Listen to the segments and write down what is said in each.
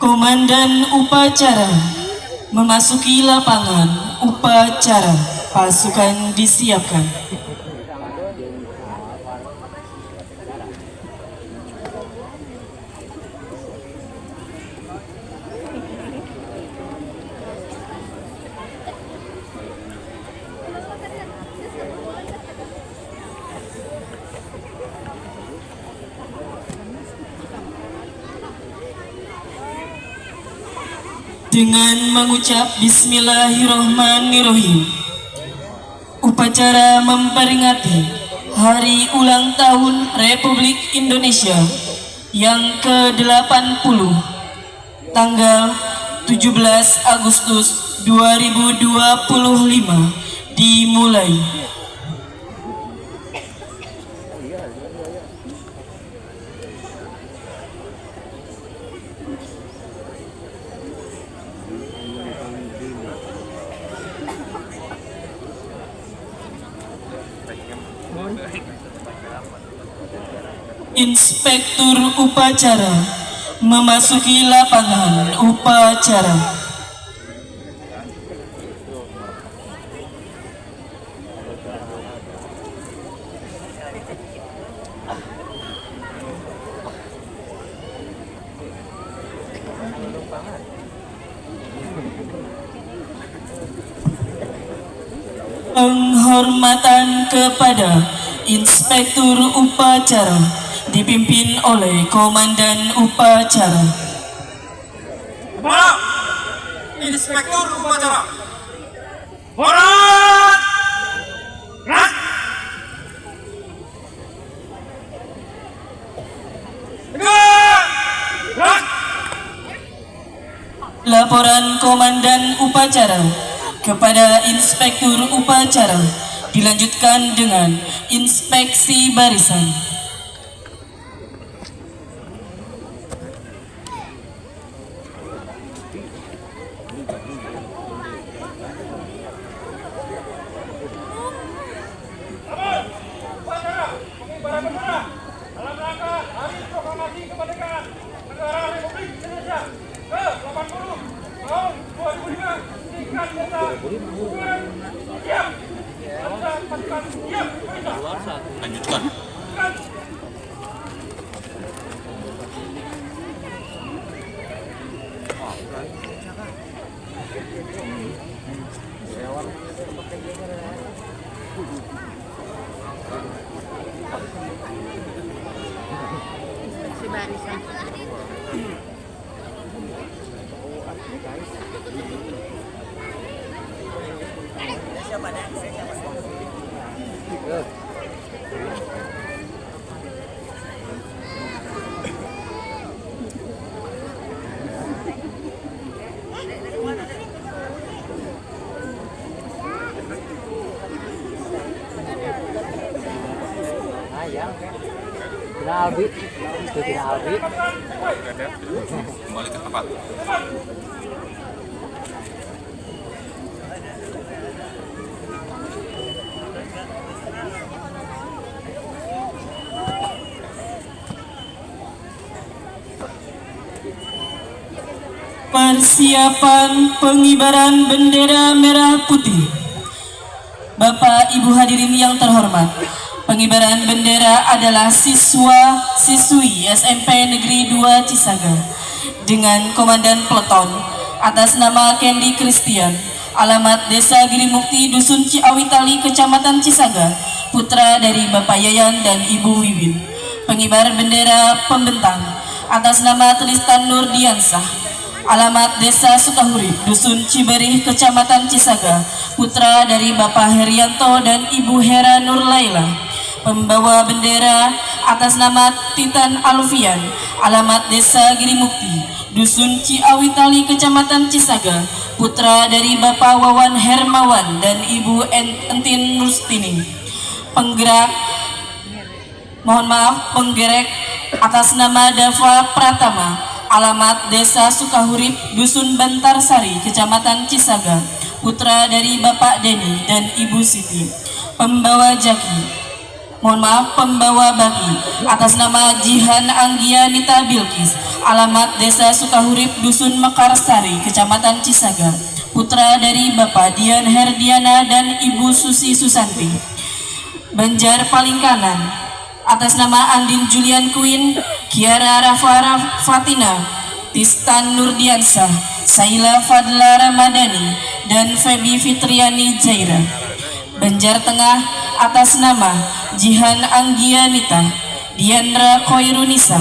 Komandan upacara memasuki lapangan upacara. Pasukan disiapkan. Dengan mengucap Bismillahirrohmanirrohim, upacara memperingati Hari Ulang Tahun Republik Indonesia yang ke-80 tanggal 17 Agustus 2025 dimulai. Inspektur upacara memasuki lapangan upacara. Penghormatan kepada Inspektur upacara dipimpin oleh Komandan upacara. Kepala Inspektur upacara. Hormat! Gerak! Tegak! Gerak! Laporan Komandan upacara kepada Inspektur upacara dilanjutkan dengan inspeksi barisan. Dalam rangka Hari Proklamasi Kemerdekaan Negara Republik Indonesia ke-80 tahun 2005, tingkat desa dukungan siap. Pasukan siap perintah. Lanjutkan. Albi, itu tidak Albi. Kembali ke tempat. Persiapan pengibaran bendera merah putih. Bapak Ibu hadirin yang terhormat, pengibaran bendera adalah siswa-siswi SMP Negeri 2 Cisaga dengan Komandan Peleton atas nama Kendi Christian, alamat Desa Girimukti, Dusun Ciawitali, Kecamatan Cisaga, putra dari Bapak Yayan dan Ibu Wiwin. Pengibar bendera pembentang atas nama Tristan Nurdiansah, alamat Desa Sukahurip, Dusun Ciberih, Kecamatan Cisaga, putra dari Bapak Herianto dan Ibu Hera Nurlaila. Pembawa bendera atas nama Titan Alfian, alamat Desa Girimukti, Dusun Ciawitali, Kecamatan Cisaga, putra dari Bapak Wawan Hermawan dan Ibu Entin Rustini. Penggerek atas nama Dava Pratama, alamat Desa Sukahurip, Dusun Bantarsari, Kecamatan Cisaga, putra dari Bapak Deni dan Ibu Siti. Pembawa jaki mohon maaf, pembawa baki atas nama Jihan Anggianita Bilkis, alamat Desa Sukahurip, Dusun Mekarsari, Kecamatan Cisaga, putra dari Bapak Dian Herdiana dan Ibu Susi Susanti. Banjar paling kanan atas nama Andin Julian Queen, Kiara Rafa Fatina, Tistan Nurdiansah, Saila Fadla Ramadhani, dan Feby Fitriani Jaira. Banjar tengah atas nama Jihan Anggianita, Diandra Koirunisa,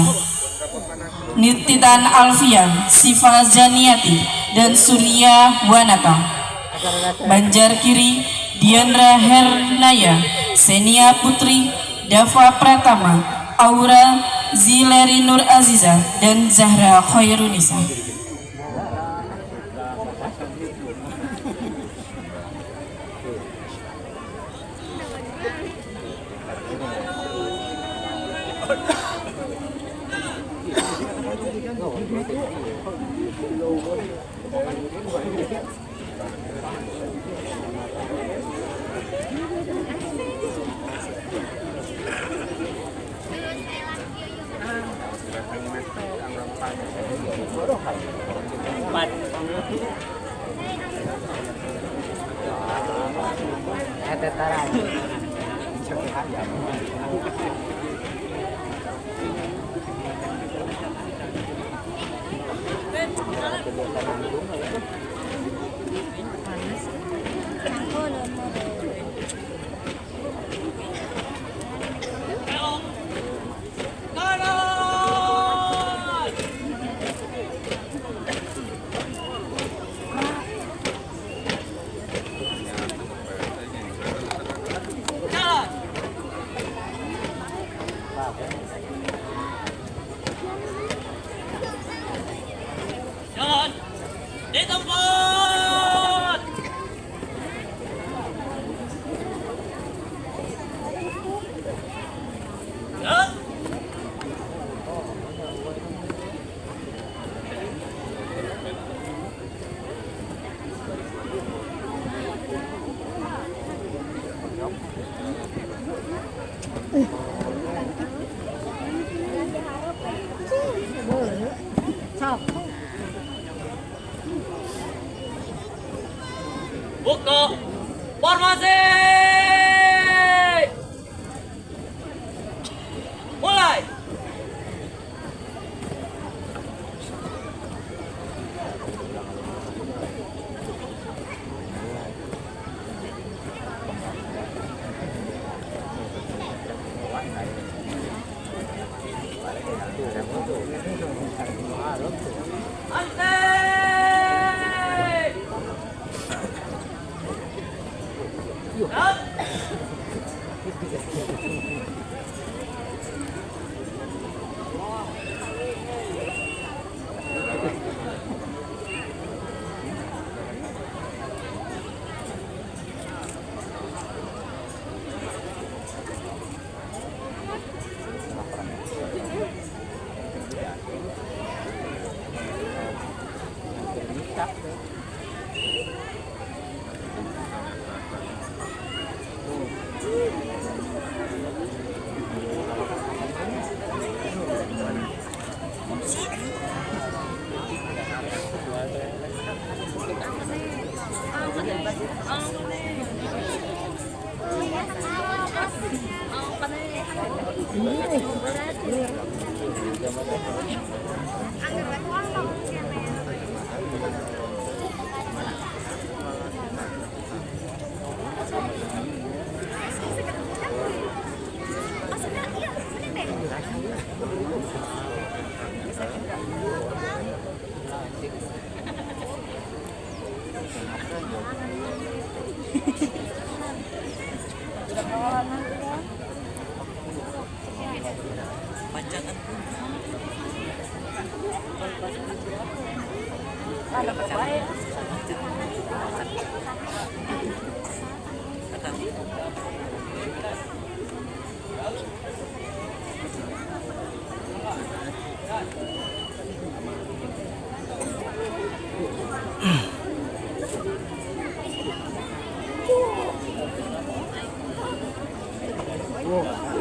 Nititan Alfian, Siva Zaniati, dan Surya Wanata. Banjar kiri Diandra Hernaya, Senia Putri, Dava Pratama, Aura Zileri Nur Aziza, dan Zahra Khairunisa. Jalan di tempat. Jalan. Buka formasi. Mulai. Antek. Jalan. Wow.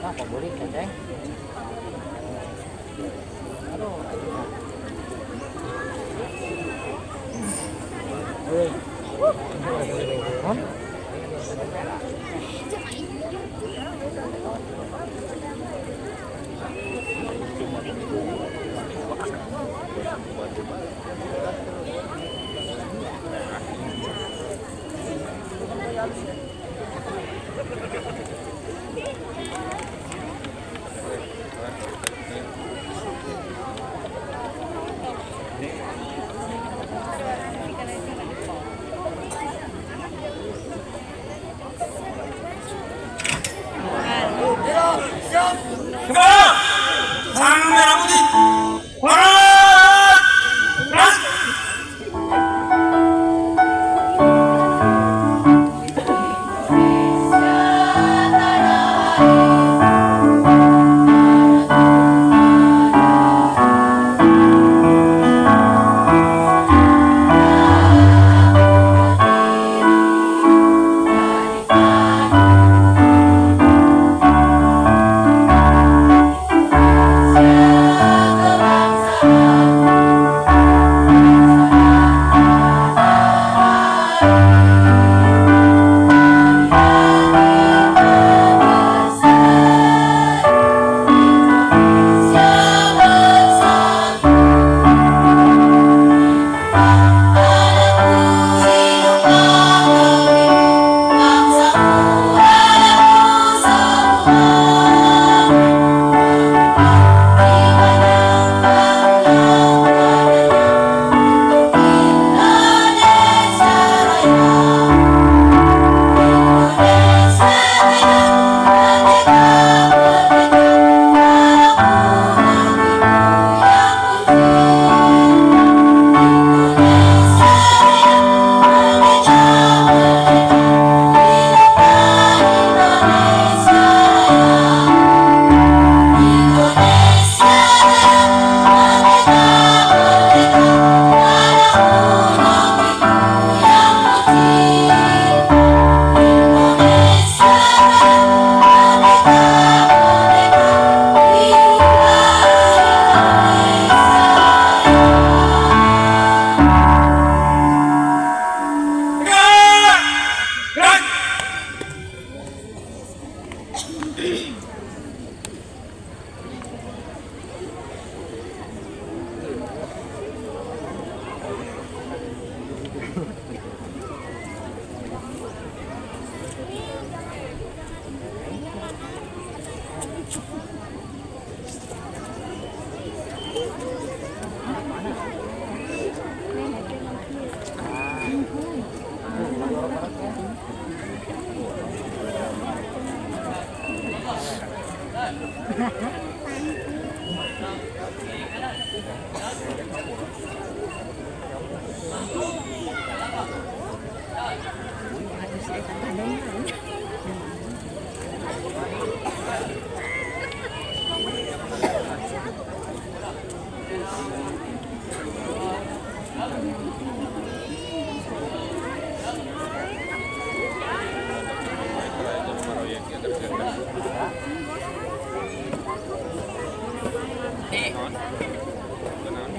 Apa boleh ceng? Sekarang sang merah putih Barat Ras.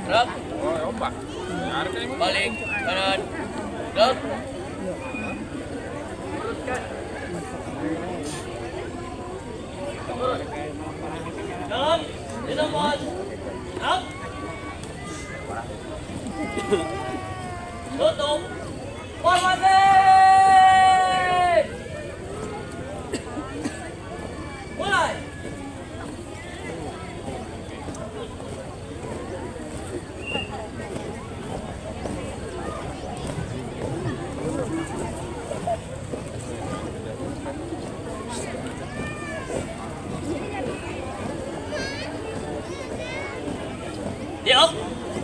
Gerak. Balik kanan. Gerak. Dalam. Di tempat. Gerak. Tutup. Formasi. Mulai.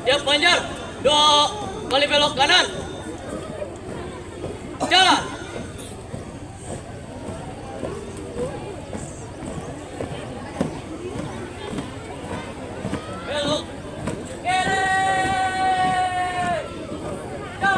Diam Banjar. 2 kali belok kanan. Jalan. Belok kiri. Jalan.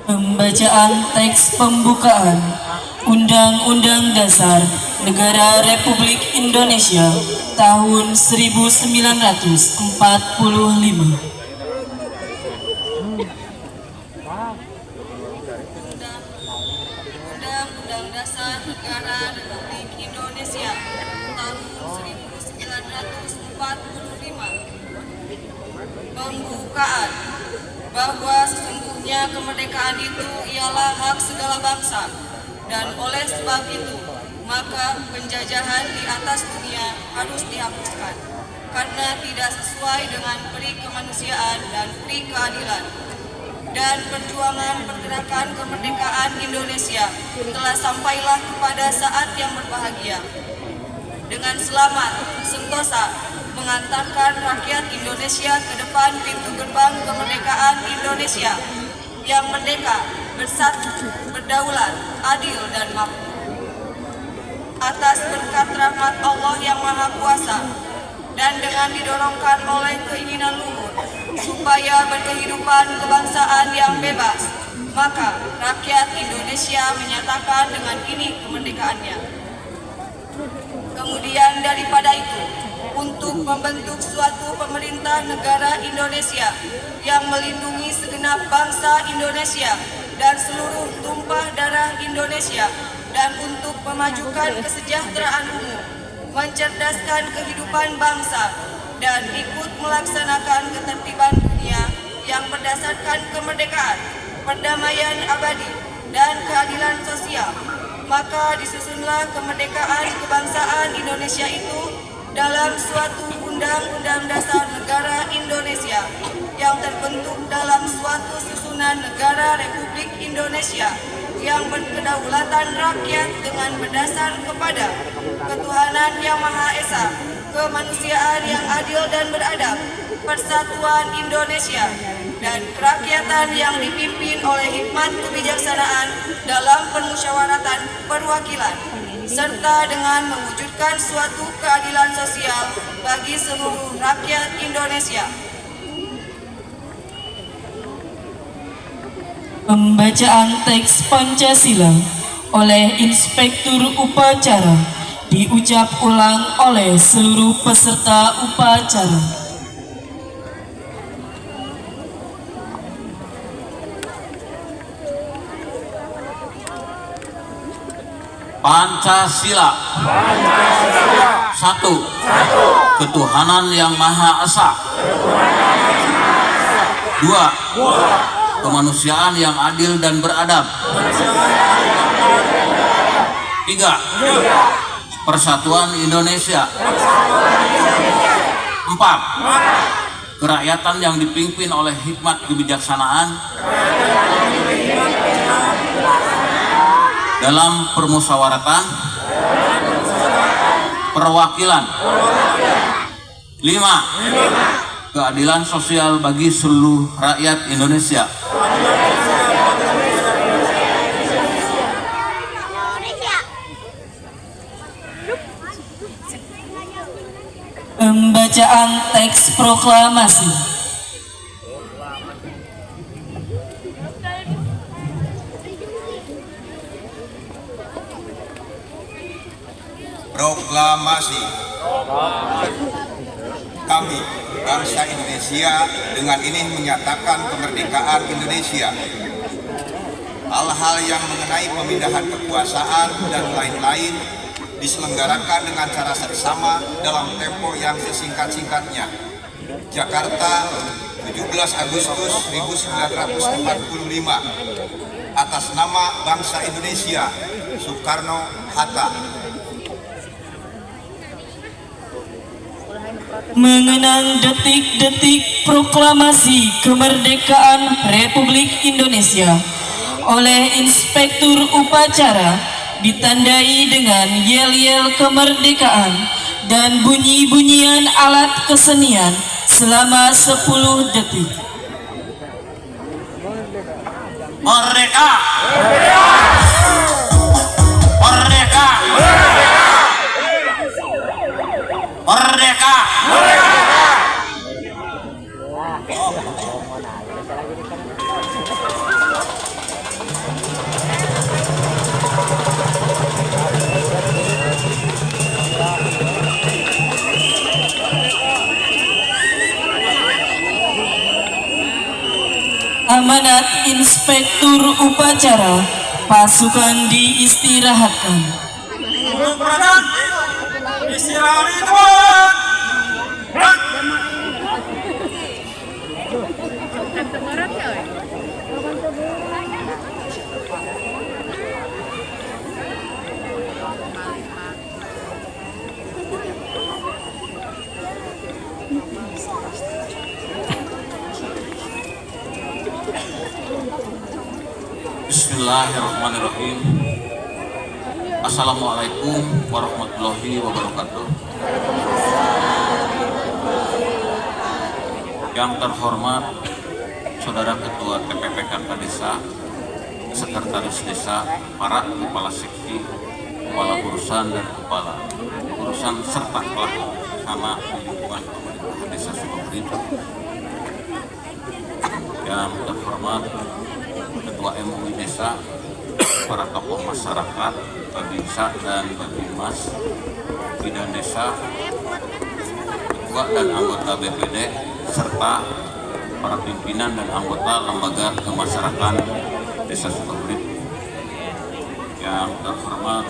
Pembacaan teks pembukaan Undang-Undang Dasar Negara Republik Indonesia tahun 1945. Undang-Undang Dasar Negara Republik Indonesia tahun 1945. Pembukaan bahwa sesungguhnya kemerdekaan itu ialah hak segala bangsa, dan oleh sebab itu maka penjajahan di atas dunia harus dihapuskan karena tidak sesuai dengan peri kemanusiaan dan peri keadilan. Dan perjuangan pergerakan kemerdekaan Indonesia telah sampailah kepada saat yang berbahagia. Dengan selamat, sentosa mengantarkan rakyat Indonesia ke depan pintu gerbang kemerdekaan Indonesia yang merdeka, bersatu, berdaulat, adil, dan makmur. Atas berkat rahmat Allah yang Maha Kuasa dan dengan didorongkan oleh keinginan luhur supaya berkehidupan kebangsaan yang bebas, maka rakyat Indonesia menyatakan dengan ini kemerdekaannya. Kemudian daripada itu, untuk membentuk suatu pemerintah negara Indonesia yang melindungi segenap bangsa Indonesia dan seluruh tumpah darah Indonesia, dan untuk memajukan kesejahteraan umum, mencerdaskan kehidupan bangsa, dan ikut melaksanakan ketertiban dunia yang berdasarkan kemerdekaan, perdamaian abadi, dan keadilan sosial, maka disusunlah kemerdekaan kebangsaan Indonesia itu dalam suatu Undang-Undang Dasar Negara Indonesia yang terbentuk dalam suatu susunan negara Republik Indonesia yang berkedaulatan rakyat dengan berdasar kepada ketuhanan yang Maha Esa, kemanusiaan yang adil dan beradab, persatuan Indonesia, dan kerakyatan yang dipimpin oleh hikmat kebijaksanaan dalam permusyawaratan perwakilan, serta dengan mewujudkan suatu keadilan sosial bagi seluruh rakyat Indonesia. Pembacaan teks Pancasila oleh Inspektur Upacara diucap ulang oleh seluruh peserta upacara. Pancasila. Satu. Ketuhanan yang Maha Esa. Dua. Kemanusiaan yang adil dan beradab. Tiga. Persatuan Indonesia. Empat. Kerakyatan yang dipimpin oleh hikmat kebijaksanaan dalam permusyawaratan perwakilan. 5. Keadilan sosial bagi seluruh rakyat Indonesia. Pembacaan teks proklamasi. Proklamasi. Kami, bangsa Indonesia, dengan ini menyatakan kemerdekaan Indonesia. Hal-hal yang mengenai pemindahan kekuasaan dan lain-lain diselenggarakan dengan cara seksama dalam tempo yang sesingkat-singkatnya. Jakarta, 17 Agustus 1945 atas nama bangsa Indonesia, Soekarno-Hatta. Mengenang detik-detik proklamasi kemerdekaan Republik Indonesia oleh Inspektur Upacara ditandai dengan yel-yel kemerdekaan dan bunyi-bunyian alat kesenian selama 10 detik. Merdeka! Merdeka! Merdeka! Amanat Inspektur Upacara, pasukan diistirahatkan. Komandan, istirahat teman. Bismillahirrahmanirrahim. Assalamualaikum warahmatullahi wabarakatuh. Yang terhormat Saudara Ketua TPPK Desa, Sekretaris Desa, para Kepala Seksi, Kepala Urusan dan Kepala Urusan serta pelaksana lingkungan pemerintahan Desa Sukahurip. Yang terhormat Ketua MUI Desa, para tokoh masyarakat, Babinsa dan Babinmas, Bidan Desa, Ketua dan anggota BPD, serta para pimpinan dan anggota lembaga kemasyarakatan Desa Sukahurip. Yang terhormat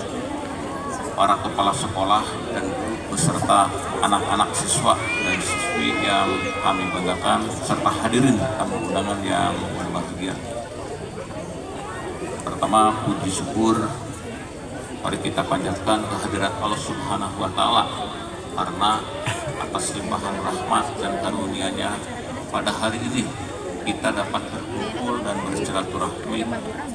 para kepala sekolah dan guru beserta anak-anak siswa dan siswi yang kami banggakan, serta hadirin tamu undangan yang berbahagia. Pertama, puji syukur mari kita panjatkan kehadirat Allah Subhanahu wa Ta'ala, karena atas limpahan rahmat dan karunia-Nya pada hari ini kita dapat berkumpul dan bersilaturahmi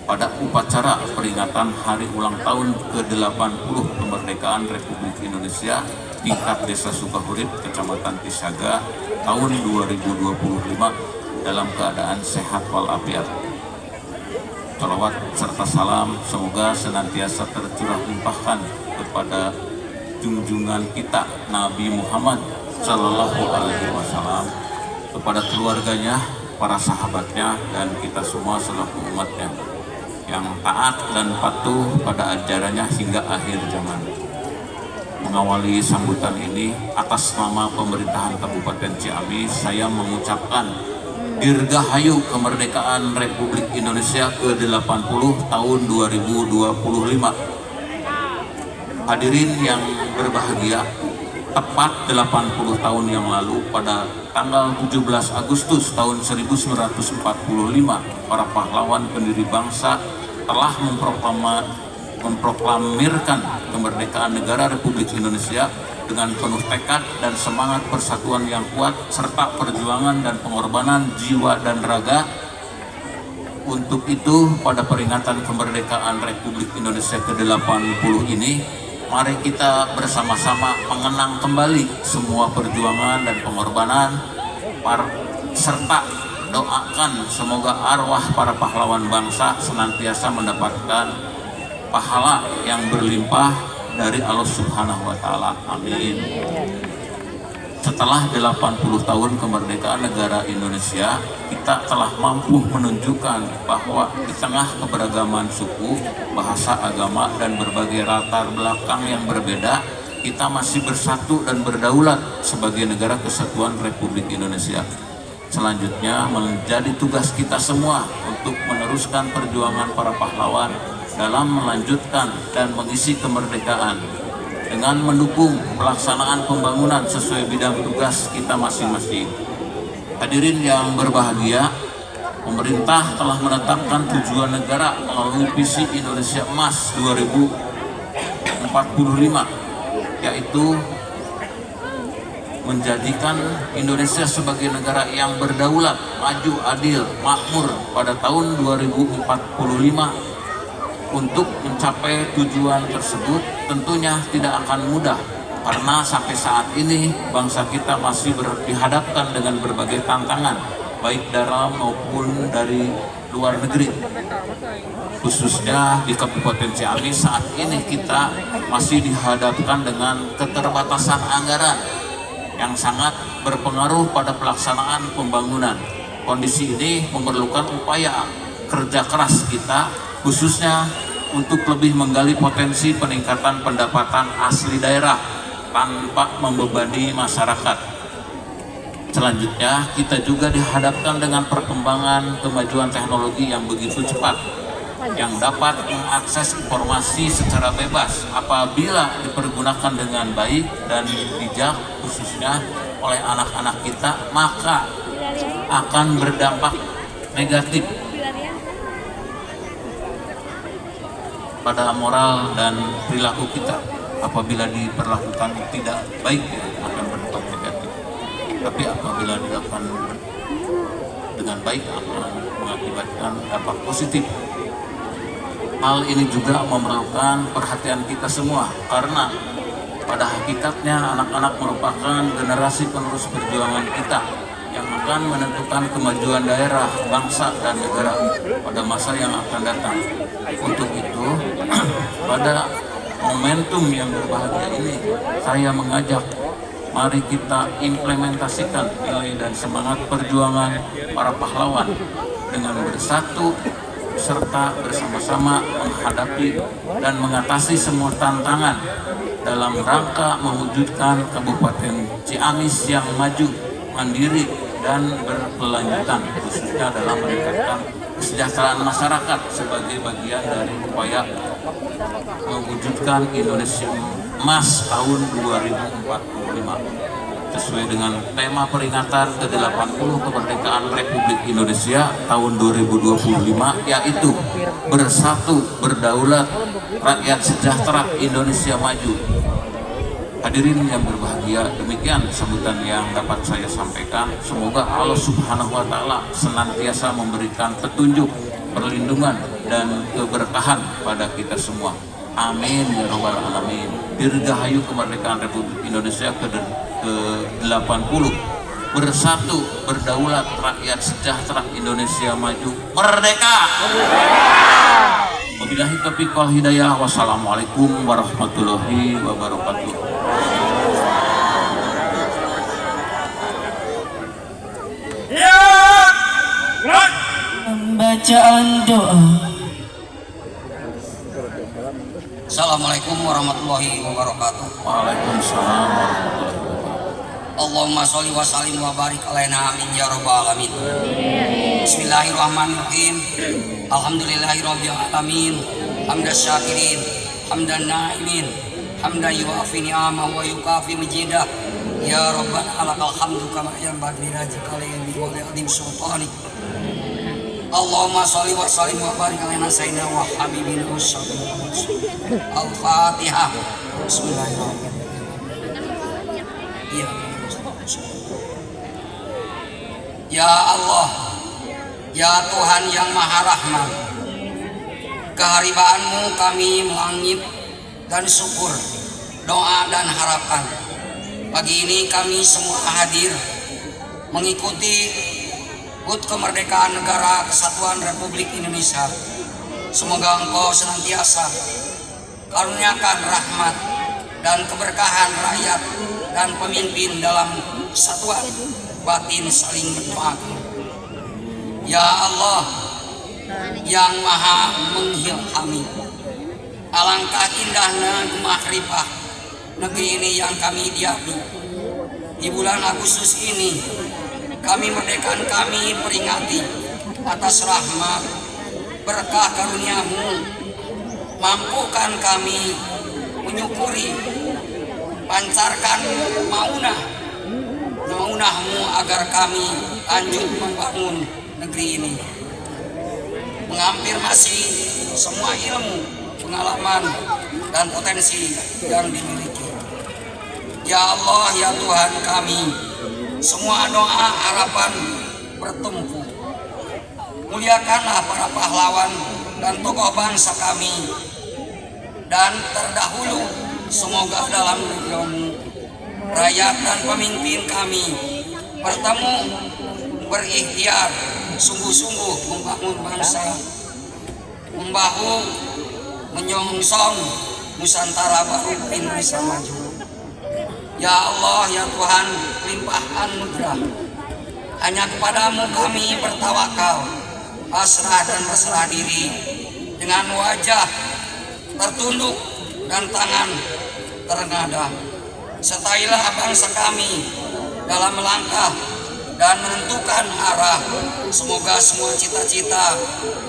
pada upacara peringatan hari ulang tahun ke-80 kemerdekaan Republik Indonesia tingkat Desa Sukahurip, Kecamatan Tisaga, tahun 2025 dalam keadaan sehat walafiat. Salawat serta salam semoga senantiasa tercurah limpahkan kepada junjungan kita Nabi Muhammad Sallallahu Alaihi Wasallam, kepada keluarganya, para sahabatnya, dan kita semua selaku umatnya yang taat dan patuh pada ajarannya hingga akhir zaman. Mengawali sambutan ini atas nama pemerintahan Kabupaten Ciamis, saya mengucapkan Dirgahayu Kemerdekaan Republik Indonesia ke-80 tahun 2025. Hadirin yang berbahagia, tepat 80 tahun yang lalu pada tanggal 17 Agustus tahun 1945, para pahlawan pendiri bangsa telah memproklamirkan kemerdekaan negara Republik Indonesia dengan penuh tekad dan semangat persatuan yang kuat serta perjuangan dan pengorbanan jiwa dan raga. Untuk itu, pada peringatan kemerdekaan Republik Indonesia ke-80 ini, mari kita bersama-sama mengenang kembali semua perjuangan dan pengorbanan serta doakan semoga arwah para pahlawan bangsa senantiasa mendapatkan pahala yang berlimpah dari Allah Subhanahu wa Ta'ala. Amin. Setelah 80 tahun kemerdekaan negara Indonesia, kita telah mampu menunjukkan bahwa di tengah keberagaman suku, bahasa, agama, dan berbagai latar belakang yang berbeda, kita masih bersatu dan berdaulat sebagai negara kesatuan Republik Indonesia. Selanjutnya menjadi tugas kita semua untuk meneruskan perjuangan para pahlawan dalam melanjutkan dan mengisi kemerdekaan dengan mendukung pelaksanaan pembangunan sesuai bidang tugas kita masing-masing. Hadirin yang berbahagia, pemerintah telah menetapkan tujuan negara melalui visi Indonesia Emas 2045, yaitu menjadikan Indonesia sebagai negara yang berdaulat, maju, adil, makmur pada tahun 2045. Untuk mencapai tujuan tersebut tentunya tidak akan mudah, karena sampai saat ini bangsa kita masih dihadapkan dengan berbagai tantangan, baik dalam maupun dari luar negeri. Khususnya di Kabupaten Ciamis saat ini kita masih dihadapkan dengan keterbatasan anggaran yang sangat berpengaruh pada pelaksanaan pembangunan. Kondisi ini memerlukan upaya kerja keras kita, khususnya untuk lebih menggali potensi peningkatan pendapatan asli daerah tanpa membebani masyarakat. Selanjutnya, kita juga dihadapkan dengan perkembangan kemajuan teknologi yang begitu cepat, yang dapat mengakses informasi secara bebas apabila dipergunakan dengan baik dan bijak, khususnya oleh anak-anak kita, maka akan berdampak negatif pada moral dan perilaku kita. Apabila diperlakukan tidak baik, akan berdampak negatif. Tapi apabila dilakukan dengan baik, akan mengakibatkan dampak positif. Hal ini juga memerlukan perhatian kita semua, karena pada hakikatnya anak-anak merupakan generasi penerus perjuangan kita yang akan menentukan kemajuan daerah, bangsa, dan negara pada masa yang akan datang. Untuk itu, pada momentum yang berbahagia ini, saya mengajak, mari kita implementasikan nilai dan semangat perjuangan para pahlawan dengan bersatu serta bersama-sama menghadapi dan mengatasi semua tantangan dalam rangka mewujudkan Kabupaten Ciamis yang maju, mandiri, dan berkelanjutan, khususnya dalam meningkatkan kesejahteraan masyarakat sebagai bagian dari upaya mewujudkan Indonesia Emas tahun 2045 sesuai dengan tema peringatan ke-80 kemerdekaan Republik Indonesia tahun 2025, yaitu bersatu, berdaulat, rakyat sejahtera, Indonesia maju. Hadirin yang berbahagia, demikian sambutan yang dapat saya sampaikan. Semoga Allah Subhanahu wa Ta'ala senantiasa memberikan petunjuk, perlindungan, dan keberkahan pada kita semua. Amin ya Rabbal Alamin. Dirgahayu kemerdekaan Republik Indonesia ke-80. Bersatu, berdaulat, rakyat sejahtera, Indonesia maju, merdeka. Wabillahi taufiq wal hidayah. Wassalamualaikum warahmatullahi wabarakatuh. Pembacaan doa. Assalamualaikum warahmatullahi wabarakatuh. Waalaikumsalam warahmatullahi wabarakatuh. Allahumma sholli wa sallim wa barik alaina amin ya rabbal alamin. Bismillahirrahmanirrahim. Alhamdulillahirabbil alamin. Hamdas syakirin, hamdan naimin, hamdan yuafi ni'amahu wa yukafi majidah. Ya rabbana lakal hamdu kama yanbaghi li jalali wa li azim sultanik. Allahumma sholli wa sallim wa barik alaina sayyidina wa habibina wa syafi'ina. Al-Fatihah. Bismillahirrahmanirrahim. Ya Allah, ya Tuhan yang Maha Rahman, keharibaanmu kami melangit dan syukur, doa dan harapan. Pagi ini kami semua hadir mengikuti HUT Kemerdekaan Negara Kesatuan Republik Indonesia. Semoga Engkau senantiasa karuniakan rahmat dan keberkahan rakyat dan pemimpin dalam kesatuan batin saling berdoakan. Ya Allah yang Maha mengilhami, alangkah indahnya makrifah negeri ini yang kami diami. Di bulan Agustus ini kami merdekakan, kami peringati atas rahmat berkah karuniamu. Mampukan kami menyukuri, pancarkan maunah memunahmu agar kami lanjut membangun negeri ini, mengampirmasi semua ilmu, pengalaman, dan potensi yang dimiliki. Ya Allah, ya Tuhan kami, semua doa harapan bertumpu. Muliakanlah para pahlawan dan tokoh bangsa kami, dan terdahulu semoga dalam ridho-Mu rakyat dan pemimpin kami bertemu, berikhtiar sungguh-sungguh membangun bangsa, membahu menyongsong Nusantara baru Indonesia maju. Ya Allah, ya Tuhan, limpahkan anugerah. Hanya kepadamu kami bertawakal, pasrah dan berserah diri, dengan wajah tertunduk dan tangan terengadah. Sertailah bangsa kami dalam melangkah dan menentukan arah. Semoga semua cita-cita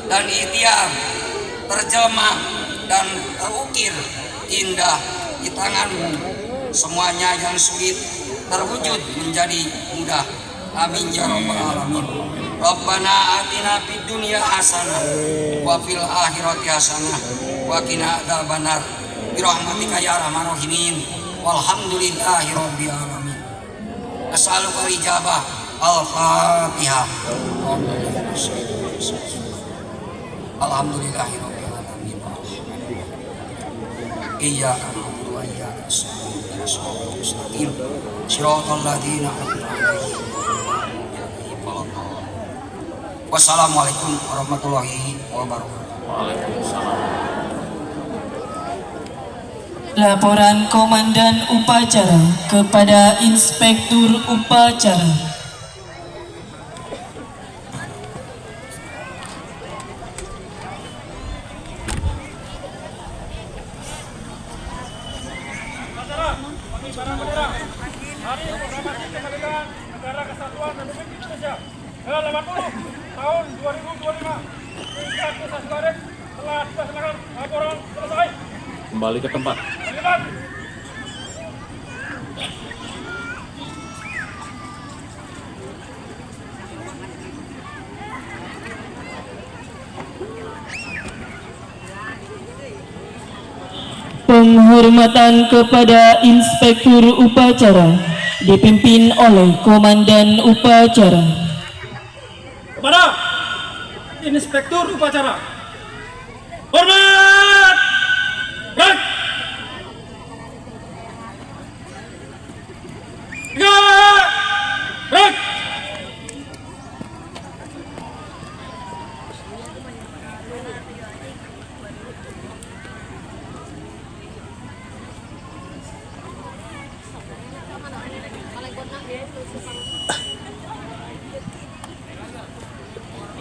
dan ikhtiar terjelma dan terukir indah di tangan-Mu. Semuanya yang sulit terwujud menjadi mudah. Amin ya rabbal alamin. Rabbana atina fid dunya hasanah wa fil akhirati hasanah wa qina adzabannar. Bi rahmatika ya arhamar rahimin. Walhamdulillahi rabbil alamin. As'aluka ijabah. Al-Fatihah. Alhamdulillahi rabbil alamin. Iyyaka na'budu wa iyyaka nasta'in. Shiratal mustaqim. Shiratal ladzina an'amta 'alaihim. Wassalamualaikum warahmatullahi wabarakatuh. Waalaikumsalam. Laporan Komandan Upacara kepada Inspektur Upacara. Pengibaran bendera Hari Proklamasi Kemerdekaan Negara Kesatuan Republik Indonesia ke-80 tahun 2025. Tingkat Pusat Baris telah dilaksanakan. Laporan selesai. Kembali ke tempat. Terlibat. Penghormatan kepada Inspektur Upacara dipimpin oleh Komandan Upacara. Kepada Inspektur Upacara. Hormat! Gerak! Gerak!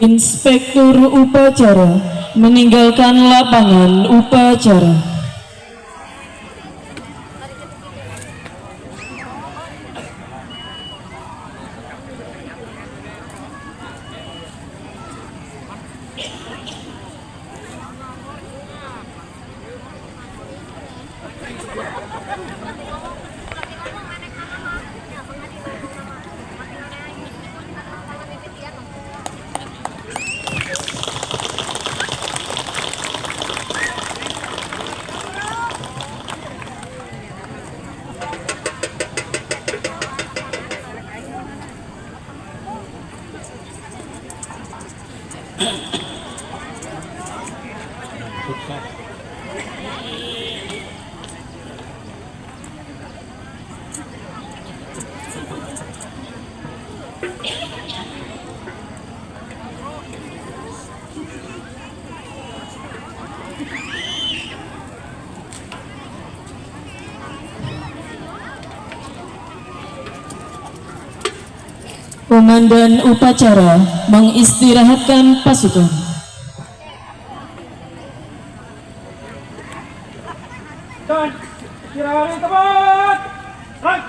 Inspektur Upacara meninggalkan lapangan upacara. Komandan Upacara mengistirahatkan pasukan. Dan istirahat di tempat. Gerak!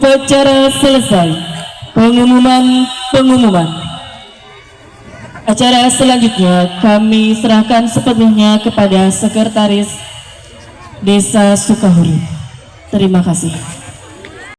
Upacara selesai. Pengumuman. Acara selanjutnya kami serahkan sepenuhnya kepada Sekretaris Desa Sukahurip. Terima kasih.